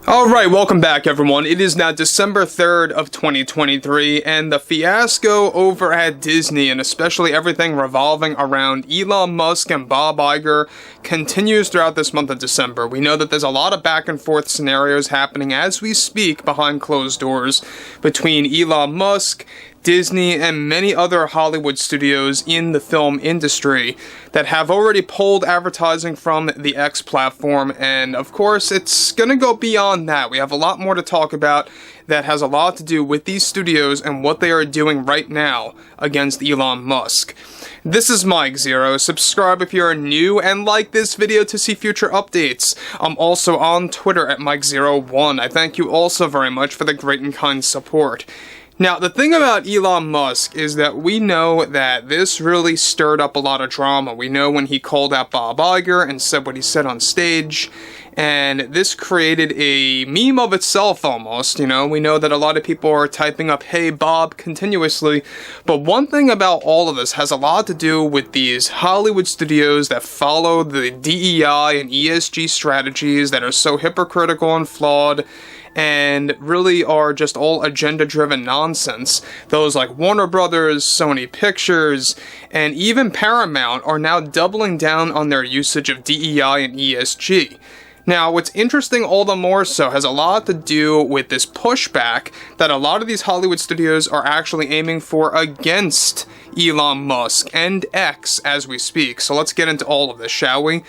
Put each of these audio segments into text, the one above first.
Alright, welcome back everyone. It is now December 3rd of 2023, and the fiasco over at Disney, and especially everything revolving around Elon Musk and Bob Iger, continues throughout this month of December. We know that there's a lot of back and forth scenarios happening as we speak behind closed doors between Elon Musk, Disney, and many other Hollywood studios in the film industry that have already pulled advertising from the X platform, and of course it's gonna go beyond that. We have a lot more to talk about that has a lot to do with these studios and what they are doing right now against Elon Musk. This is Mike Zero. Subscribe if you're new and like this video to see future updates. I'm also on Twitter at Mike01. I thank you also very much for the great and kind support. Now, the thing about Elon Musk is that we know that this really stirred up a lot of drama. We know when he called out Bob Iger and said what he said on stage, and this created a meme of itself almost, you know. We know that a lot of people are typing up, "Hey Bob," continuously, but one thing about all of this has a lot to do with these Hollywood studios that follow the DEI and ESG strategies that are so hypocritical and flawed, and really are just all agenda-driven nonsense. Those like Warner Brothers, Sony Pictures, and even Paramount are now doubling down on their usage of DEI and ESG. Now, what's interesting all the more so has a lot to do with this pushback that a lot of these Hollywood studios are actually aiming for against Elon Musk and X as we speak. So let's get into all of this, shall we?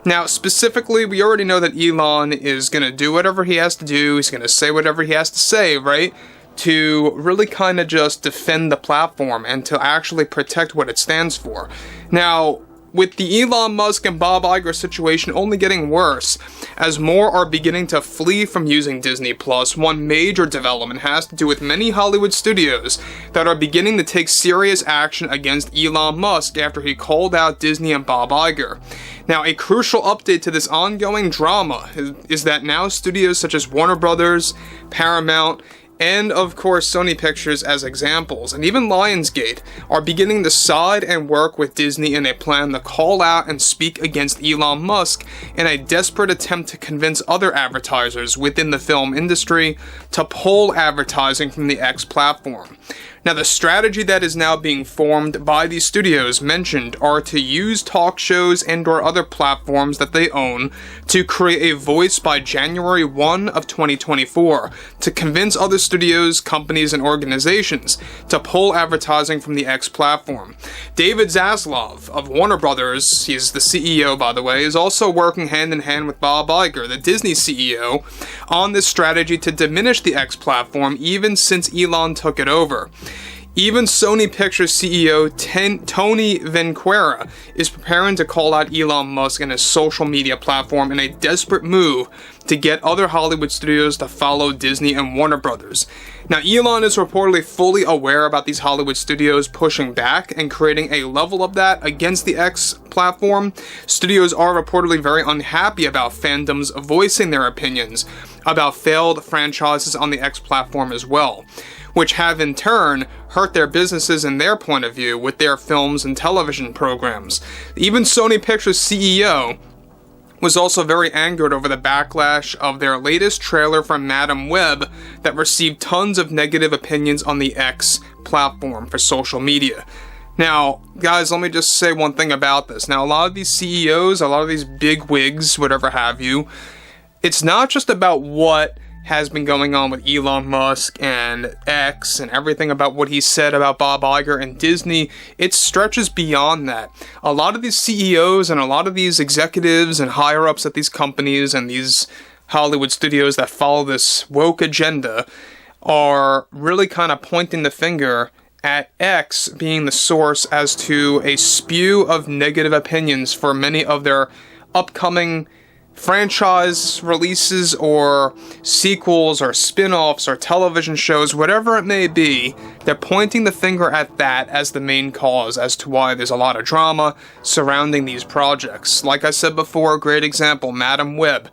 Now, specifically, we already know that Elon is going to do whatever he has to do, he's going to say whatever he has to say, right? To really kind of just defend the platform and to actually protect what it stands for. Now, with the Elon Musk and Bob Iger situation only getting worse, as more are beginning to flee from using Disney+, one major development has to do with many Hollywood studios that are beginning to take serious action against Elon Musk after he called out Disney and Bob Iger. Now, a crucial update to this ongoing drama is that now studios such as Warner Brothers, Paramount, and of course Sony Pictures as examples, and even Lionsgate, are beginning to side and work with Disney in a plan to call out and speak against Elon Musk in a desperate attempt to convince other advertisers within the film industry to pull advertising from the X platform. Now, the strategy that is now being formed by these studios mentioned are to use talk shows and/or other platforms that they own to create a voice by January 1 of 2024 to convince other studios, companies, and organizations to pull advertising from the X platform. David Zaslav of Warner Brothers, he's the CEO by the way, is also working hand in hand with Bob Iger, the Disney CEO, on this strategy to diminish the X platform even since Elon took it over. Even Sony Pictures CEO Tony Venquera is preparing to call out Elon Musk and his social media platform in a desperate move to get other Hollywood studios to follow Disney and Warner Brothers. Now, Elon is reportedly fully aware about these Hollywood studios pushing back and creating a level of that against the X platform. Studios are reportedly very unhappy about fandoms voicing their opinions about failed franchises on the X platform as well, which have in turn hurt their businesses and their point of view with their films and television programs. Even Sony Pictures CEO was also very angered over the backlash of their latest trailer from Madame Web that received tons of negative opinions on the X platform for social media. Now, guys, let me just say one thing about this. Now, a lot of these CEOs, a lot of these big wigs, whatever have you, it's not just about what has been going on with Elon Musk and X and everything about what he said about Bob Iger and Disney. It stretches beyond that. A lot of these CEOs and a lot of these executives and higher-ups at these companies and these Hollywood studios that follow this woke agenda are really kind of pointing the finger at X being the source as to a spew of negative opinions for many of their upcoming franchise releases or sequels or spin-offs or television shows, whatever it may be. They're pointing the finger at that as the main cause as to why there's a lot of drama surrounding these projects. Like I said before, a great example, Madame Web.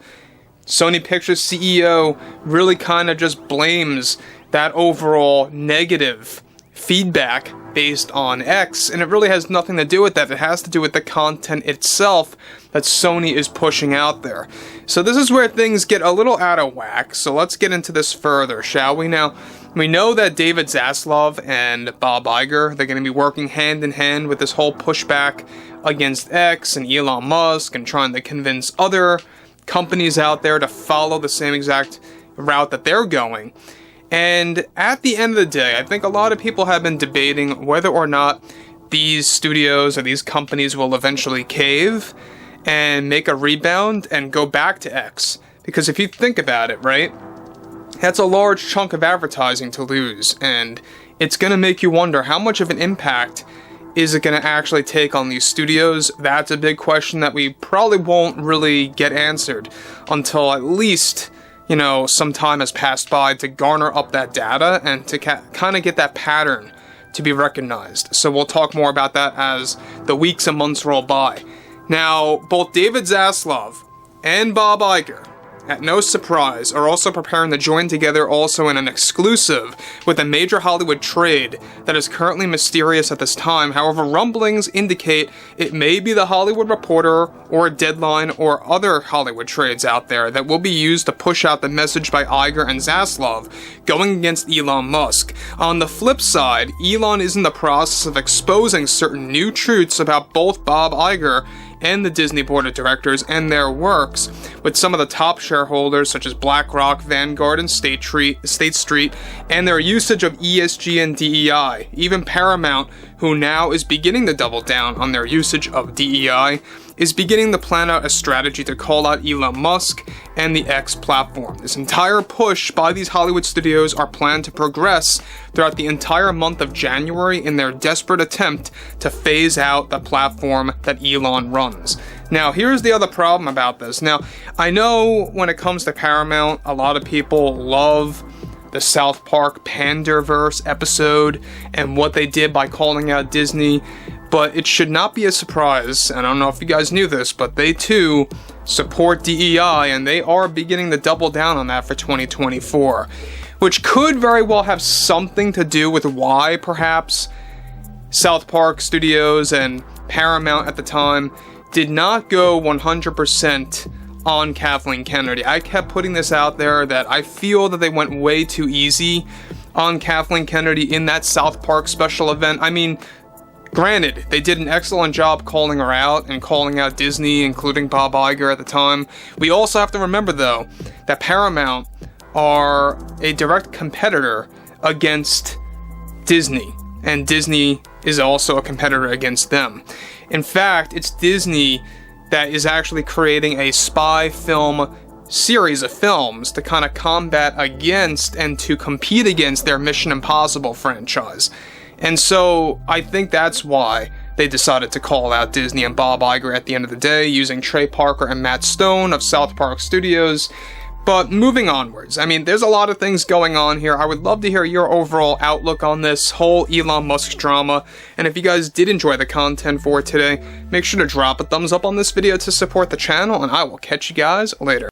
Sony Pictures CEO really kind of just blames that overall negative feedback based on X, and it really has nothing to do with that. It has to do with the content itself that Sony is pushing out there. So this is where things get a little out of whack, so let's get into this further, shall we? Now, we know that David Zaslav and Bob Iger, they're going to be working hand in hand with this whole pushback against X and Elon Musk and trying to convince other companies out there to follow the same exact route that they're going. And at the end of the day, I think a lot of people have been debating whether or not these studios or these companies will eventually cave and make a rebound and go back to X. Because if you think about it, right, that's a large chunk of advertising to lose, and it's going to make you wonder how much of an impact is it going to actually take on these studios. That's a big question that we probably won't really get answered until at least, you know, some time has passed by to garner up that data and to kind of get that pattern to be recognized. So we'll talk more about that as the weeks and months roll by. Now, both David Zaslav and Bob Iger, at no surprise, are also preparing to join together also in an exclusive with a major Hollywood trade that is currently mysterious at this time. However, rumblings indicate it may be the Hollywood Reporter or Deadline or other Hollywood trades out there that will be used to push out the message by Iger and Zaslav going against Elon Musk. On the flip side, Elon is in the process of exposing certain new truths about both Bob Iger and the Disney Board of Directors and their works, with some of the top shareholders such as BlackRock, Vanguard, and State Street, and their usage of ESG and DEI. Even Paramount, who now is beginning to double down on their usage of DEI, is beginning to plan out a strategy to call out Elon Musk and the X platform. This entire push by these Hollywood studios are planned to progress throughout the entire month of January in their desperate attempt to phase out the platform that Elon runs. Now, here's the other problem about this. Now, I know when it comes to Paramount, a lot of people love the South Park Panderverse episode and what they did by calling out Disney, but it should not be a surprise, and I don't know if you guys knew this, but they too support DEI, and they are beginning to double down on that for 2024, which could very well have something to do with why, perhaps, South Park Studios and Paramount at the time did not go 100% on Kathleen Kennedy. I kept putting this out there that I feel that they went way too easy on Kathleen Kennedy in that South Park special event. I mean, granted, they did an excellent job calling her out and calling out Disney, including Bob Iger at the time. We also have to remember, though, that Paramount are a direct competitor against Disney, and Disney is also a competitor against them. In fact, it's Disney that is actually creating a spy film series of films to kind of combat against and to compete against their Mission Impossible franchise. And so I think that's why they decided to call out Disney and Bob Iger at the end of the day, using Trey Parker and Matt Stone of South Park Studios. But moving onwards, I mean, there's a lot of things going on here. I would love to hear your overall outlook on this whole Elon Musk drama. And if you guys did enjoy the content for today, make sure to drop a thumbs up on this video to support the channel, and I will catch you guys later.